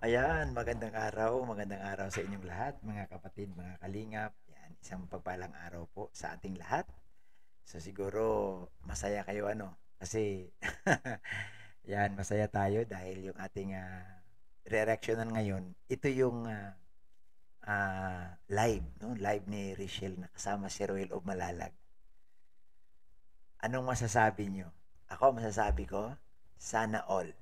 Ayan, magandang araw sa inyong lahat, mga kapatid, mga kalingap. Yan, isang pagpalang araw po sa ating lahat. So siguro masaya kayo kasi yan, masaya tayo dahil yung ating re-reactionan ngayon, ito yung live, no? Live ni Richelle na kasama si Roel of Malalag. Anong masasabi nyo? Ako, masasabi ko, sana all.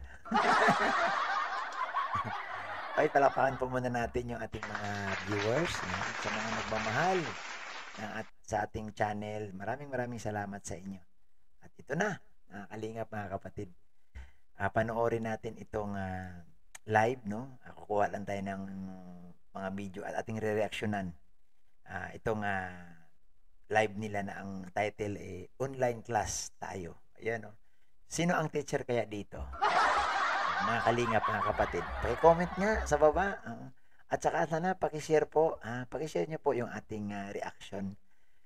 Ay, palakpakan po muna natin yung ating mga viewers, no? Sa mga nagmamahal sa ating channel. Maraming salamat sa inyo. At ito na, mga kalingap, mga kapatid. Panoorin natin itong live, no? Kukuha lang tayo ng mga video at ating re-reactionan. Itong live nila na ang title online class tayo. Ayan, no? Sino ang teacher kaya dito? Mga kalingap, mga kapatid. Paki-comment nga sa baba. At saka sana paki-share po. Paki-share nyo po yung ating reaction.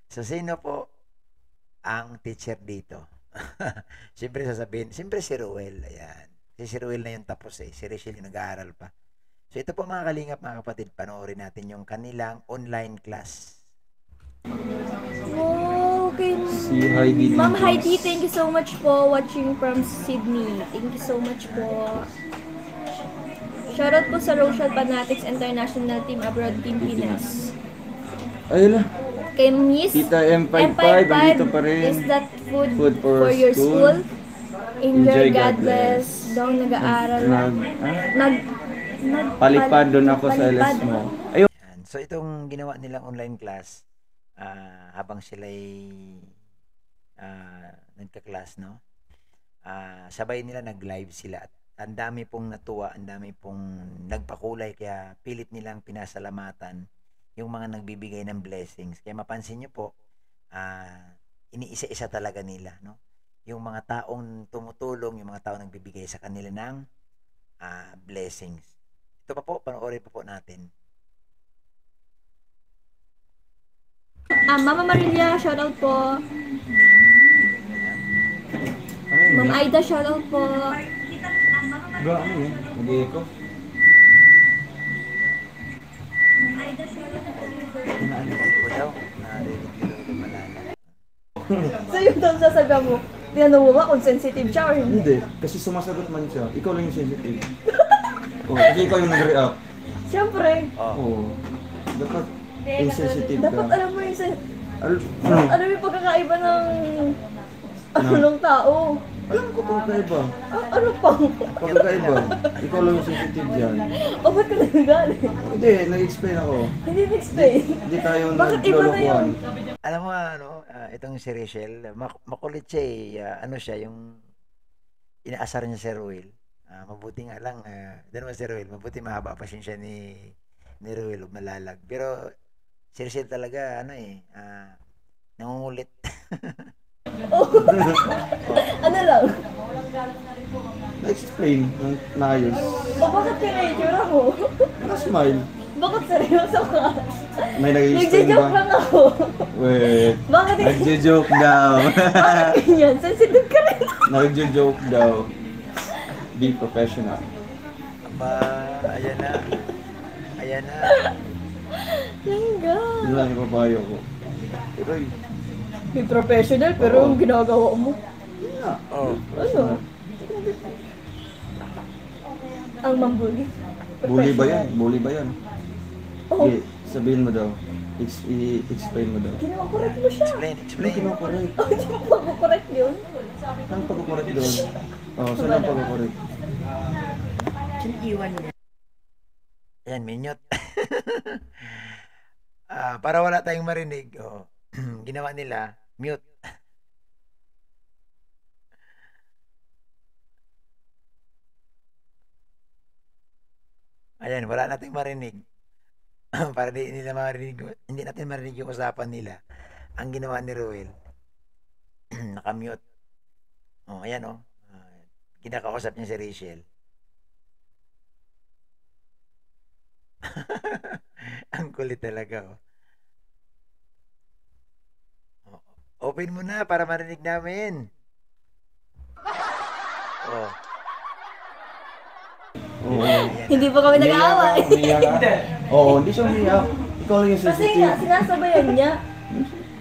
So, sino po ang teacher dito? Siyempre sasabihin, siyempre si Ruel. Ayan. Si Ruel na yung tapos Si Richelle yung nag-aaral pa. So, ito po mga kalingap, mga kapatid. Panoorin natin yung kanilang online class. Okay. Si Heidi. Ma'am Heidi, thank you so much po watching from Sydney. Thank you so much po. Shoutout po sa Rochelle Fanatics International Team Abroad Team Pinas. Ayun na. Kay Miss Tita M55, andito pa rin. Is that food for your school? Enjoy, Enjoy, God God bless. bless. Daw nag-aaral. Palipad doon ako sa LS mo. Ayun. So, itong ginawa nilang online class, habang sila'y nagka-class, no? Sabay nila nag-live sila at ang dami pong natuwa, ang dami pong nagpakulay kaya pilit nilang pinasalamatan yung mga nagbibigay ng blessings. Kaya mapansin nyo po, iniisa-isa talaga nila, no? Yung mga taong tumutulong, yung mga taong nagbibigay sa kanila ng blessings. Ito pa po, panoorin po natin. Mama Marilia, shoutout po. Ma'am Aida, shoutout po. Ba, ano yun? Mag-i-echo? Narinig ko daw. Narinig ko daw malala. So yung daw sasabihan mo, tinanong mo ba kung sensitive siya or hindi? Hindi, kasi sumasagot man siya. Ikaw lang yung sensitive. Kasi ikaw yung nag-react. Siyempre. Oo. Dapat insensitive ka. Dapat alam mo yung Ano? alam mo yung pagkakaiba ng ng tao. Alam ko pagkakaiba. Ano pang? Pagkakaiba. Ikaw lang yung sensitive dyan. O ba't ka nagagalit? Hindi, nag-explain ako. Hindi na-explain. Hindi tayo Bakit iba na yun? naglolokohan. Alam mo itong si Richelle, makulit siya ano siya, yung inaasar niya si Ruel. Mabuti nga lang, doon naman si Ruel, mabuti mahaba pa siya ni Ruel o Malalag. Pero si Richelle talaga, nangungulit. Ano lang? Na-explain ng naayos. O bakit pinayura mo? Na-smile. Bakit seryoso ka? May nag-explain Nagja-joke ba? lang ako. Wait. Bakit Nagjo-joke daw. bakit ganyan? Sensitive ka rin. Nagjo-joke daw. Be professional. Aba, ayan na. Ayan na. Langga. Yun lang yung papayo ko. Pero May professional pero yung ginagawa mo. yun nga. Oh. Ano? Ang mambuli. Bully ba yan? Bully ba yan? Oh, Okay, sabihin mo daw. I-explain mo daw. kinakorek mo siya. Explain, Ano explain. kinokorek? Oh, di mo makukorek yun. Saan pagkukorek doon? Oh, saan ang pagkukorek? Ayan, minute. Para wala tayong marinig, ginawa nila, mute. Ayan, wala nating marinig. Para hindi natin marinig yung usapan nila. Ang ginawa ni Ruel, nakamute. Ayan kinakausap niya si Rachel. Ang kulit talaga Open mo na para marinig namin. Oo. Hindi pa kami nag-aaway. Umiyak ka. Oo, hindi siya umiyak. Ikaw lang yung Kasi nga, sensitive. sinasabayan niya.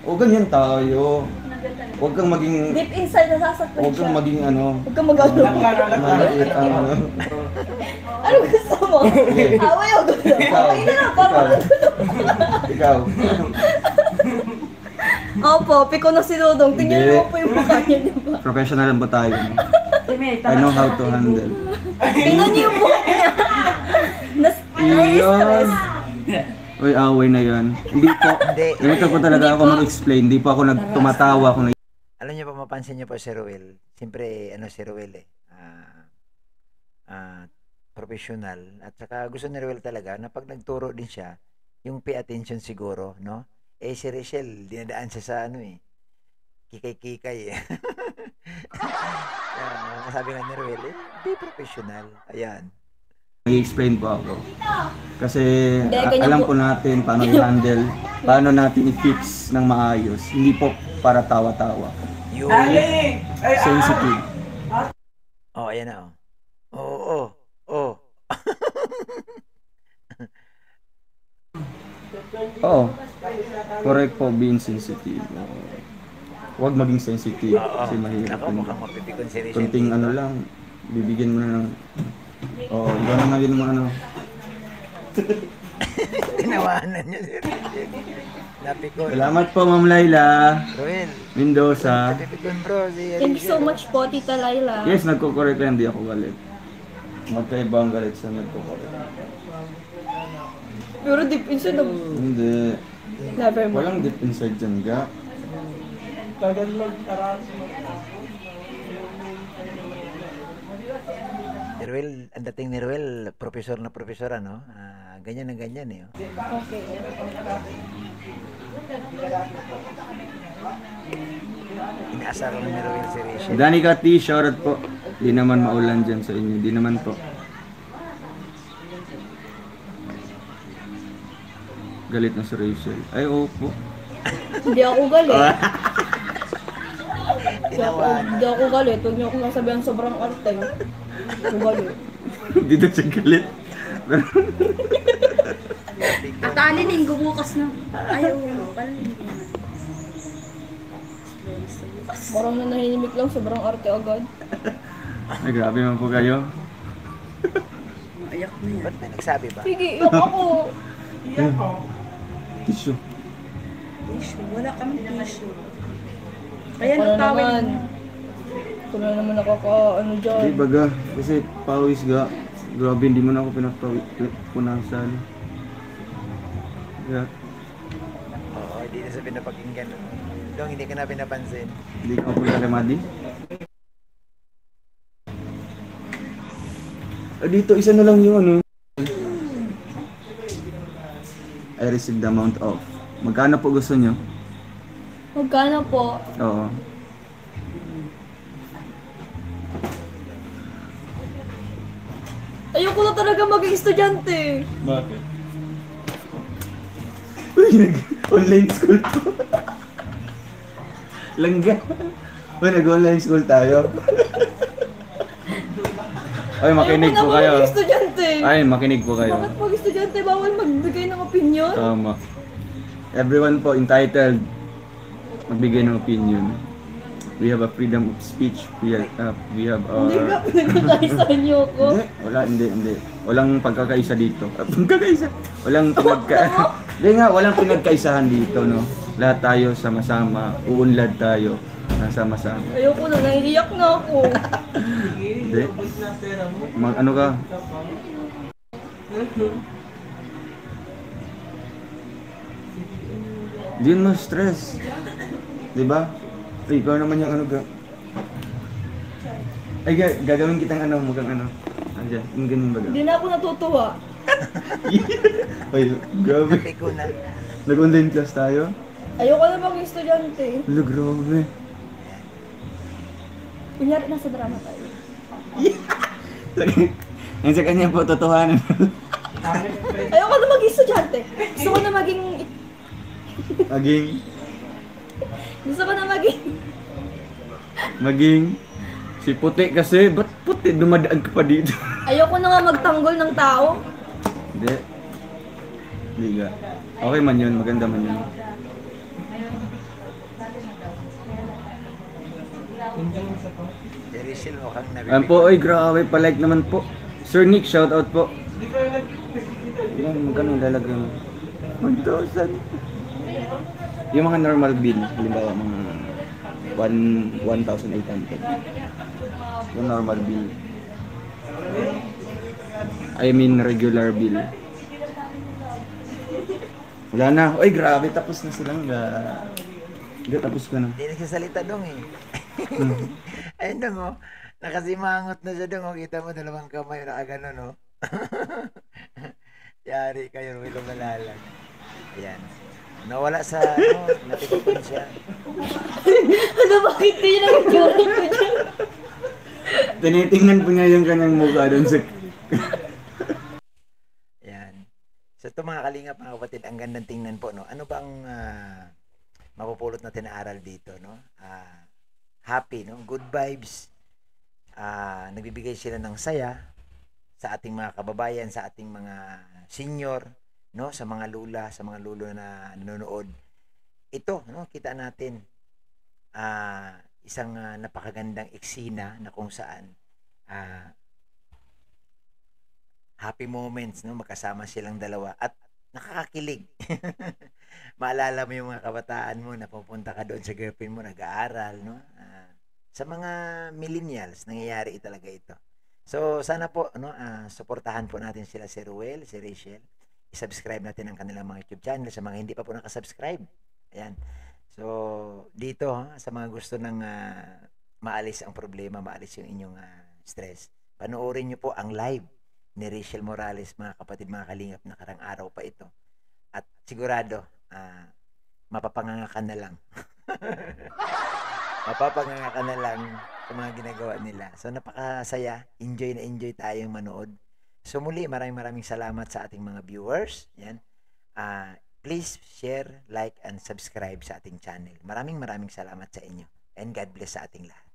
O ganyan tayo. Huwag kang maging... Deep inside, nasasaktan Huwag siya. kang maging ano... Huwag kang mag-ano. Maliit ang ano. Ano gusto mo? Sige. Away o gusto? Ikaw. Okay na lang, parang Ikaw. Opo, piko na si Dodong. Tingnan Hindi. mo po yung mukha niya, di ba? Professional ba tayo? I know how to handle. Tingnan niyo yung mukha niya. Iyon. Na-stress. Uy, away na yan. Hindi po. Hindi. Ganito po talaga ako mag-explain. Hindi po ako tumatawa. Ako Alam niyo pa, mapansin niyo po si Ruel. Siyempre, si Ruel professional. At saka gusto ni Ruel talaga na pag nagturo din siya, yung pay attention siguro, no? Si Rachel, dinadaan siya sa kikay-kikay eh. Sabi nga ni Ruel, be professional. Ayan. nag-explain po ako. Kasi Hindi, ganyan alam po. po natin paano i-handle, paano natin i-fix ng maayos. Hindi po para tawa-tawa. Yun. Sensitive. Oh, ayan na. Oh. Oh. Oo. Correct po, being sensitive. Huwag maging sensitive kasi mahirap. Ako, mukhang mapipikon si Rachel. Kunting ano lang, bibigyan mo na ng... Oo, iba na nga yun mga ano. Tinawanan niya si Rachel. Napikon. Salamat po, Ma'am Laila. Ruel. Mendoza. Napipikon bro. Si Thank you so Rachel. much po, Tita Laila. Yes, nagko-correct lang, hindi ako galit. Magkaiba ang galit sa nagko-correct. Pero deep inside, Hindi. never mind. Walang deep inside dyan, ga. Si Ruel, ang dating ni Ruel, profesor na profesor, ano? Ganyan na ganyan eh. Oh. Okay. Inaasar lang ni Ruel si Rachel. Dani Kati, shoutout po. Di naman maulan dyan sa inyo. Di naman po. Galit na si Rachel. Ay, opo. Hindi ako galit. Tinawanan. Hindi ako galit. Huwag niyo akong nasabihan sobrang arte. Hindi ako galit. Dito siya galit. Atalinin, gumukas na. Ayaw, pala hindi naman. Parang nanahimik lang, sobrang arte agad. Ay, grabe man po kayo. Ayak na yan. Ba't may nagsabi ba? Sige, iyak ako. Tissue. Tissue, wala kami tissue. Kaya Ano nagtawid naman? mo. Ito na naman nakaka-ano Di dyan. baga. Kasi pawis ga. Grabe, hindi mo na ako punasan. Yeah. Oo, hindi na sa pinapakinggan. Dong, hindi ka na pinapansin. Hindi ka mapunta kay Madi. Dito, isa na lang yung ano. I received the amount of. Magkano po gusto nyo? Magkano po? Oo. Ayoko na talaga maging estudyante. Bakit? Uy, nag-online school po. Langga. Uy, nag-online school tayo. Ay, makinig po Ayoko na kayo. maging estudyante. Ay, makinig po kayo. Bakit pag estudyante bawal magbigay ng opinion? Tama. Everyone po entitled magbigay ng opinion. We have a freedom of speech. We have Hindi ka pinagkakaisahan niyo ako. Hindi. Walang pagkakaisa dito. Pagkakaisa. Walang walang pinagkaisahan dito, no. Lahat tayo sama-sama, uunlad tayo, sama-sama. Ayoko na, naiiyak na ako. Hindi. Ano ka? Hindi yun ma-stress. Diba? Ikaw naman yung ano ka. Ay, gagawin kitang ano, mukhang ano. Andiyan, yung ganun baga. Hindi na ako natutuwa. Ay, grabe. Napiko na. Nag-online class tayo? Ayoko na maging estudyante. Hello, grabe. Kunyari, nasa drama tayo. Ang sa kanya po, totohanan. Ayoko na maging estudyante. Gusto ko na maging... Maging Gusto ko na maging... si puti kasi, ba't Puti, dumadaan ka pa dito. Ayoko na nga magtanggol ng tao. Hindi. Hindi ka. Okay man yun, maganda man yun. Si Rachel mukhang Ayan po, oy, grabe, palike naman po. Sir Nick, shout out po. Yan, magkano lalagyan mo? 1,000. Yung mga normal bill, halimbawa mga 1,800. Yung normal bill. I mean regular bill. Wala na. Oy, grabe, tapos na silang Hindi, tapos ko na. Hindi nagsasalita dong eh. Ayun dong oh. Nakasimangot na siya dong oh. Kita mo dalawang kamay na gano'n no. Yari kayo, may lumalalag. Ayan. Nawala sa natipon siya. Ano, bakit kayo nag-joke ko dyan? Tinitingnan po niya yung kanyang mukha doon sa... Ayan. So ito mga kalingap, mga kapatid, ang gandang tingnan po, no? Ano ba ang mapupulot natin na aral dito, no? Happy, no? Good vibes. Nagbibigay sila ng saya sa ating mga kababayan, sa ating mga senior, no? Sa mga lula, sa mga lulo na nanonood. Ito, no? Kita natin isang napakagandang eksena na kung saan happy moments, no? Magkasama silang dalawa at nakakakilig. Maalala mo yung mga kabataan mo na pupunta ka doon sa girlfriend mo, nag-aaral, no? Sa mga millennials, nangyayari talaga ito. So, sana po, no, suportahan po natin sila, si Ruel, si Rachel. I-subscribe natin ang kanilang mga YouTube channel sa mga hindi pa po nakasubscribe. Ayan. So, dito, sa mga gusto ng maalis ang problema, maalis yung inyong stress, panoorin nyo po ang live ni Rachel Morales, mga kapatid, mga kalingap, nakarang araw pa ito. At sigurado, mapapanganga ka na lang. Mapapanganga ka na lang sa mga ginagawa nila. So, napakasaya. Enjoy na enjoy tayong manood. So, muli, maraming salamat sa ating mga viewers. Yan. Please share, like, and subscribe sa ating channel. Maraming salamat sa inyo. And God bless sa ating lahat.